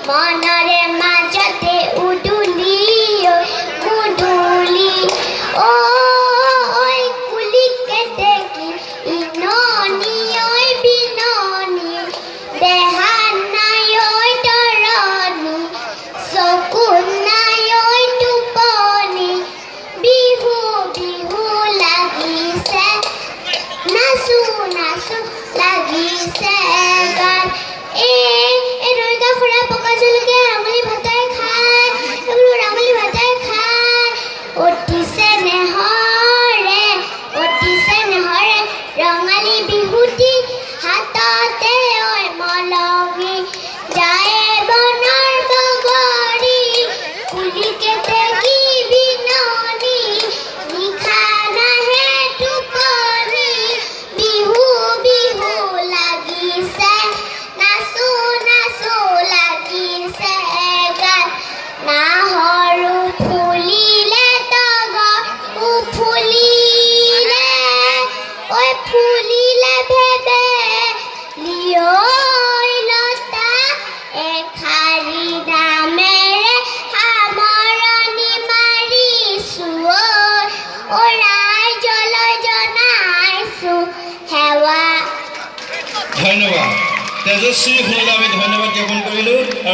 মনৰে মাজতে উদুলি গুদুলি ঐ কুলিকে দেখি ইননি ঐ বিননি দেহা নাই ঐ তৰণি চকুত নাই ঐ টোপনি বিহু বিহু লাগিছে নাচো নাচো লাগিছে গান ৰঙালী বিহুটি হাততে ঐ মলঙি যায় বনৰ বগৰী কুলিকে দেখি বিননি নিশা নাহে টোপনি বিহু বিহু লাগিছে নাচো নাচো লাগিছে গান নাহৰু ফুলিলে তগৰ উফুলিলে ঐ ফুলিলে ভেবে লিয়ৈ লতা এখাৰি নামেৰে সামৰণি মাৰিছো ঐ ৰাইজলৈ জনাইছো সেৱা। ধন্যবাদ তেজস্বী শুনিলে আমি ধন্যবাদ জ্ঞাপন কৰিলোঁ।